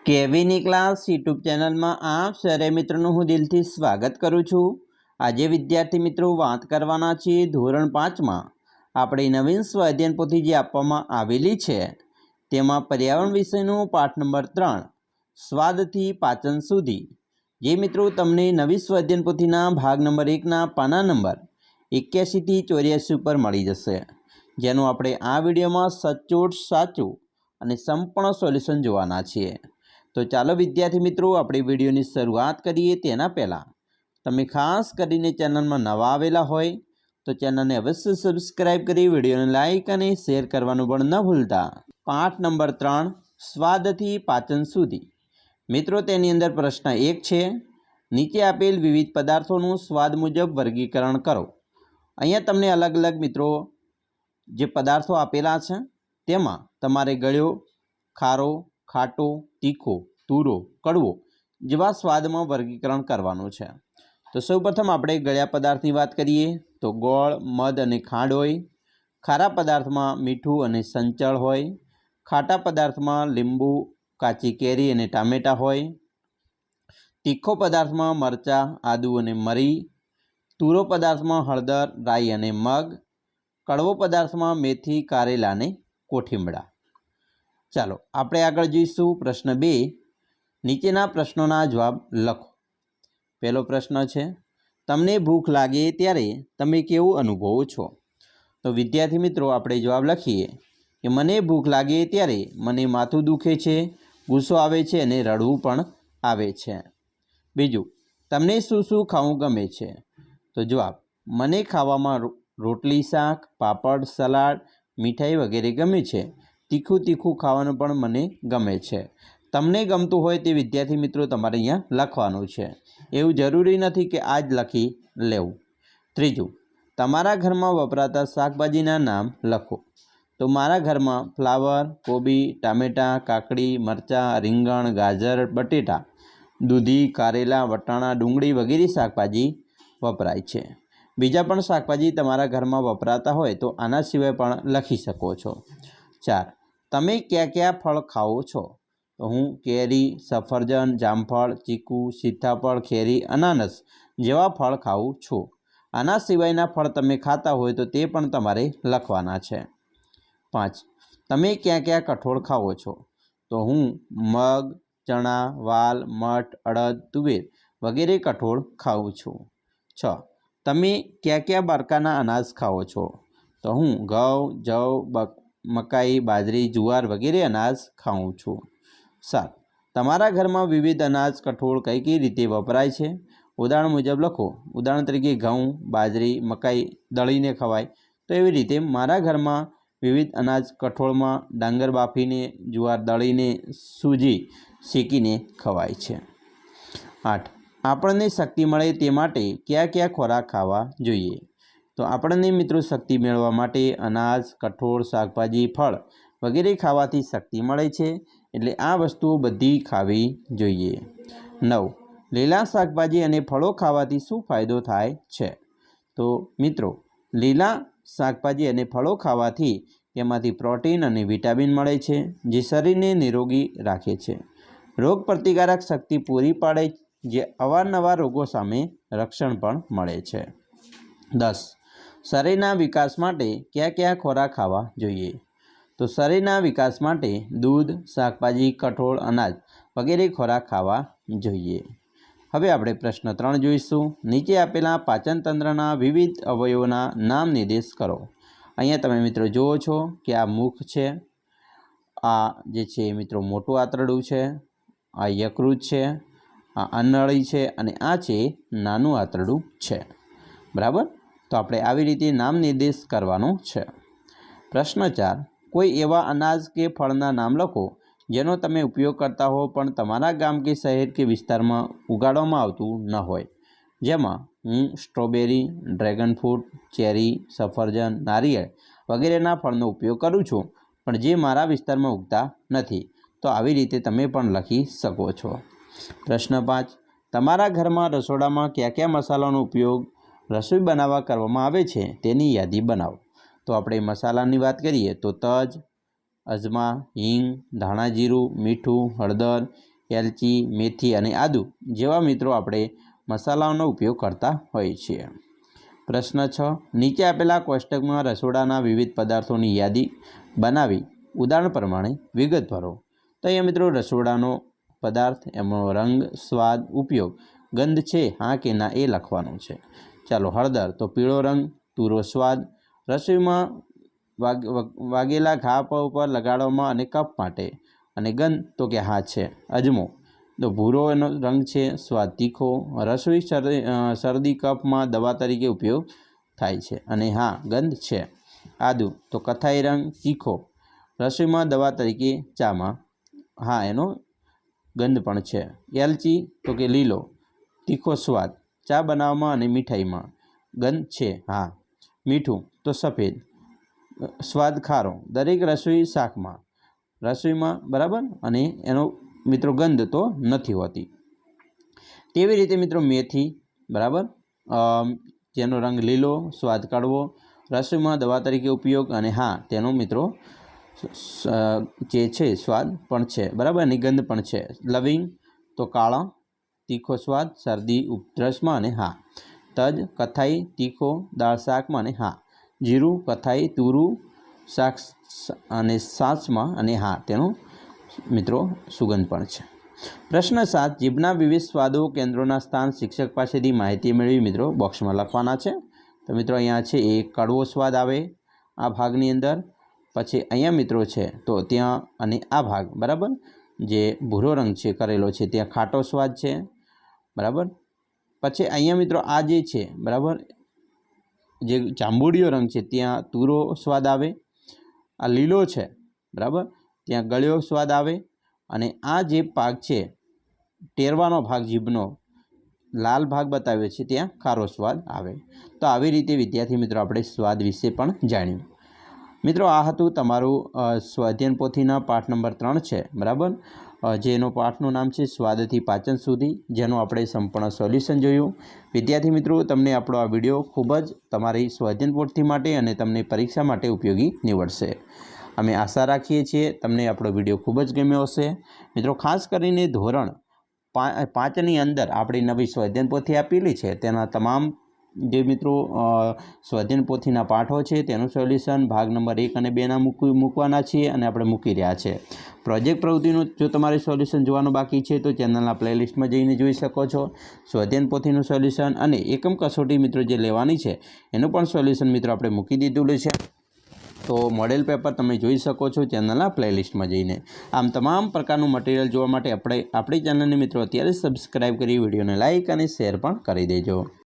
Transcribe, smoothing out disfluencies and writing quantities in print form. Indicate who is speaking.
Speaker 1: કેવીની class YouTube ચેનલમાં આપ સરે મિત્રોનું હું દિલથી સ્વાગત કરું છું। આજે વિદ્યાર્થી મિત્રો વાત કરવાના છીએ ધોરણ 5માં આપણી નવીન સ્વાધ્યાયન પોથી જે આપવામાં આવેલી છે તેમાં પર્યાવરણ વિષયનું પાઠ નંબર 3 સ્વાદથી પાચન સુધી જે મિત્રો તમને નવી સ્વાધ્યાયન પોથીના ભાગ નંબર 1ના પાના નંબર 81 થી 84 પર મળી જશે, જેનું આપણે આ વિડીયોમાં સચોટ સાચું અને સંપૂર્ણ સોલ્યુશન જોવાના છીએ। तो चलो विद्यार्थी मित्रों अपनी वीडियो की शुरुआत करिए। तेना पहला तमे खास करीने चैनल में नवा आवेला होय तो चैनल ने अवश्य सब्सक्राइब करी वीडियो ने लाइक और शेर करवानुं पण न भूलता। पाठ नंबर 3 स्वादथी पाचन सुधी मित्रों तेनी अंदर प्रश्न 1 छे, नीचे आपेल विविध पदार्थों स्वाद मुजब वर्गीकरण करो। अहींया तमने अलग अलग मित्रों जे पदार्थों आपेला छे तेमां तमारे गळ्यो, खारो, खाटो, तीखो, तूरो, कड़वो जेवा स्वाद में वर्गीकरण करवानुं छे। तो सौ प्रथम आपणे गळ्या पदार्थनी वात करीए तो गोळ, मध अने खांड होय। खारा पदार्थ में मीठू अने संचळ होय। खाटा पदार्थ में લીંબુ, काची केरी अने टामेटा होय। तीखो पदार्थ में मरचा, आदू अने मरी। तूरो पदार्थ में हळदर, राई अने मग। कड़वो पदार्थ में मेथी, कारेला अने कोठीमड़ा। चलो आपणे आगळ जोईशुं। प्रश्न 2 नीचेना प्रश्नोना जवाब लखो। पहलो प्रश्न है तमने भूख लागे त्यारे तमे केवुं अनुभवो छो। तो विद्यार्थी मित्रों आपणे जवाब लखीए कि मने भूख लागे त्यारे मने माथुं दुखे छे, गुस्सो आवे छे अने रडवुं पण आवे छे। बीजुं तमने शुं शुं खावुं गमे छे। तो जवाब मने खावामां रोटली, शाक, पापड़, सलाड, मीठाई वगैरह गमे छे। तीखું तीखું ખાવાનું પણ મને ગમે છે। તમને ગમતું હોય તે વિદ્યાર્થી મિત્રો તમારે અહીંયા લખવાનું છે, એવું જરૂરી નથી કે આ જ લખી લેવું। ત્રીજું તમારા ઘરમાં વપરાતા શાકભાજીના નામ લખો। તો મારા ઘરમાં ફ્લાવર, કોબી, ટામેટા, કાકડી, મરચાં, રીંગણ, ગાજર, બટેટા, દૂધી, કારેલા, વટાણા, ડુંગળી વગેરે શાકભાજી વપરાય છે। બીજા પણ શાકભાજી તમારા ઘરમાં વપરાતા હોય તો આના સિવાય પણ લખી શકો છો। 4 તમે क्या क्या फल खाओ छो। तो हूँ केरी, सफरजन, जामफल, चीकू, सीताफल, खेरी, अनानस जेवा फल खाऊँ छूँ। आना सिवायना फल तमे खाता हो तो ते पण तमारे लखवाना छे। 5 तमे क्या क्या कठोळ खाओ छो। तो हूँ मग, चना, वाल, मठ, अड़द, तुवेर वगैरह कठोळ खाऊँ छूँ। 6 तमे क्या क्या बरकाना अनाज खाओ छो। तो हूँ घઉં, जव, मकाई, बाजरी, जुवार वगैरह अनाज खाऊँ छूँ। 7 तमारा घर में विविध अनाज कठोळ कई कई रीते वपराय छे। उदाहरण मुजब लखो। उदाहरण तरीके घऊँ, बाजरी, मकाई दळीने खवाय तो एवी रीते मारा घर में विविध अनाज कठोळ में डांगर बाफीने, जुवार दळीने, सूजी शेकीने खवाय छे। 8 आपणे शक्ति मळे ते माटे क्या क्या खोराक खावा जोईए। तो आपणे मित्रों शक्ति मेळववा माटे अनाज, कठोळ, शाकभाजी, फळ वगैरह खावाथी शक्ति मळे छे, एटले आ वस्तुओ बधी खावी जोईए। 9 લીલા શાકભાજી અને ફળો ખાવાથી શું ફાયદો થાય છે। તો મિત્રો લીલા શાકભાજી અને ફળો ખાવાથી તેમાંથી પ્રોટીન અને વિટામિન મળે છે, જે શરીરને નિરોગી રાખે છે, રોગ પ્રતિકારક શક્તિ પૂરી પાડે, જે અવારનવાર રોગો સામે રક્ષણ પણ મળે છે। 10 શરીરના વિકાસ માટે क्या क्या ખોરાક ખાવા જોઈએ। તો શરીરના વિકાસ માટે दूध, શાકભાજી, કઠોળ, અનાજ વગેરે ખોરાક ખાવા જોઈએ। હવે આપણે પ્રશ્ન 3 જોઈશું। નીચે આપેલા પાચનતંત્રના વિવિધ અવયવોના નામ નિર્દેશ કરો। અહીંયા તમે મિત્રો જુઓ છો કે આ મુખ છે, આ જે છે મિત્રો મોટું આંતરડું છે, આ યકૃત છે, આ અન્નળી છે અને આ છે નાનું આંતરડું છે, બરાબર। तो આપણે આવી રીતે નામ નિર્દેશ કરવાનું છે। પ્રશ્ન 4 कोई एवा अनाज के फलना नाम लखो जेनो तमे उपयोग करता हो पण तमारा गाम के शहर के विस्तार में उगाड़वामां आवतुं न होय। जेमां हूँ स्ट्रॉबेरी, ड्रेगन फ्रूट, चेरी, सफरजन, नारियेळ वगैरेना फळनो उपयोग करूँ छूँ, पण जे मारा विस्तार में उगता नथी। तो आवी रीते तमे पण लखी शको छो। प्रश्न 5 तमारा घर में रसोड़ा में क्या क्या मसालानो उपयोग रसोई बनावा करवामां आवे छे तेनी यादी बनावो। तो आपणे मसालानी बात करिए तो तज, अजमा, हींग, धाणा जीरुं, मीठू, हळदर, એલચી, મેથી અને આદુ જેવા મિત્રો આપણે મસાલાઓનો ઉપયોગ કરતા હોઈએ છીએ। પ્રશ્ન 6, નીચે આપેલા કોષ્ટકમાં રસોડાના વિવિધ પદાર્થોની યાદી બનાવી ઉદાહરણ પ્રમાણે વિગત ભરો। તો અહીંયા મિત્રો રસોડાનો પદાર્થ, એમનો રંગ, સ્વાદ, ઉપયોગ, ગંધ છે હા કે ના એ લખવાનું છે। ચાલો, હળદર તો પીળો રંગ, તુરો સ્વાદ, રસોઈમાં વાગેલા ઘા પર લગાડવામાં અને કફ માટે, અને ગંધ તો કે હા છે। અજમો તો ભૂરો એનો રંગ છે, સ્વાદ તીખો, રસોઈ શરદી કફમાં દવા તરીકે ઉપયોગ થાય છે અને હા ગંધ છે। આદુ તો કથાઈ રંગ, તીખો, રસોઈમાં દવા તરીકે, ચામાં હા એનો ગંધ પણ છે। એલચી તો કે લીલો, તીખો સ્વાદ, ચા બનાવવામાં અને મીઠાઈમાં, ગંધ છે હા। મીઠું તો સફેદ, સ્વાદ ખારો, દરેક રસોઈ શાકમાં, રસોઈમાં બરાબર, અને એનો મિત્રો ગંધ તો નથી હોતી। તેવી રીતે મિત્રો મેથી બરાબર, જેનો રંગ લીલો, સ્વાદ કડવો, રસોઈમાં દવા તરીકે ઉપયોગ, અને હા તેનો મિત્રો જે છે સ્વાદ પણ છે બરાબર, એની ગંધ પણ છે। લવિંગ તો કાળા, તીખો સ્વાદ, શરદી ઉધરસમાં અને હા। તજ કથાઈ, તીખો, દાળ શાકમાં અને હા। જીરું કથાઈ, તુરું શાક અને છાશમાં અને હા તેનો મિત્રો સુગંધ પણ છે। પ્રશ્ન 7, જીભના વિવિધ સ્વાદો કેન્દ્રોના સ્થાન શિક્ષક પાસેથી માહિતી મેળવી મિત્રો બોક્સમાં લખવાના છે। તો મિત્રો અહીંયા છે એ કડવો સ્વાદ આવે આ ભાગની અંદર, પછી અહીંયા મિત્રો છે તો ત્યાં અને આ ભાગ બરાબર, જે ભૂરો રંગ છે કરેલો છે ત્યાં ખાટો સ્વાદ છે બરાબર। પછી અહીંયા મિત્રો આ જે છે બરાબર, જે જાંબુડિયો રંગ છે ત્યાં તુરો સ્વાદ આવે, આ લીલો છે બરાબર, ત્યાં ગળ્યો સ્વાદ આવે, અને આ જે ભાગ છે ટેરવાનો ભાગ જીભનો લાલ ભાગ બતાવ્યો છે ત્યાં ખારો સ્વાદ આવે। તો આવી રીતે વિદ્યાર્થી મિત્રો આપણે સ્વાદ વિશે પણ જાણ્યું। મિત્રો આ હતું તમારું સ્વાધ્યાયન પોથીના પાઠ નંબર 3 છે બરાબર, જેનો પાઠનું નામ છે સ્વાદથી પાચન સુધી, જેનું આપણે સંપૂર્ણ સોલ્યુશન જોયું। વિદ્યાર્થી મિત્રો તમને આપણો આ વિડીયો ખૂબ જ તમારી સ્વાધ્યાયન પોથી માટે અને તમને પરીક્ષા માટે ઉપયોગી નીવડશે। અમે આશા રાખીએ છીએ તમને આપણો વિડીયો ખૂબ જ ગમ્યો હશે। મિત્રો ખાસ કરીને ધોરણ 5ની અંદર આપણી નવી સ્વાધ્યાયન પોથી આપેલી છે, તેના તમામ જે મિત્રો સ્વાધ્યાયન પોથીના પાઠો છે તેનું સોલ્યુશન ભાગ નંબર 1 અને 2ના મૂકવાના છીએ, અને આપણે મૂકી રહ્યા છે। પ્રોજેક્ટ પ્રવૃત્તિનું જો તમારે સોલ્યુશન જોવાનું બાકી છે તો ચેનલના પ્લેલિસ્ટમાં જઈને જોઈ શકો છો। સ્વાધ્યાયન પોથીનું સોલ્યુશન અને એકમ કસોટી મિત્રો જે લેવાની છે એનું પણ સોલ્યુશન મિત્રો આપણે મૂકી દીધેલું છે। તો મોડેલ પેપર તમે જોઈ શકો છો ચેનલના પ્લેલિસ્ટમાં જઈને। આમ તમામ પ્રકારનું મટીરિયલ જોવા માટે આપણી ચેનલને મિત્રો અત્યારે સબસ્ક્રાઈબ કરી વિડીયોને લાઇક અને શેર પણ કરી દેજો।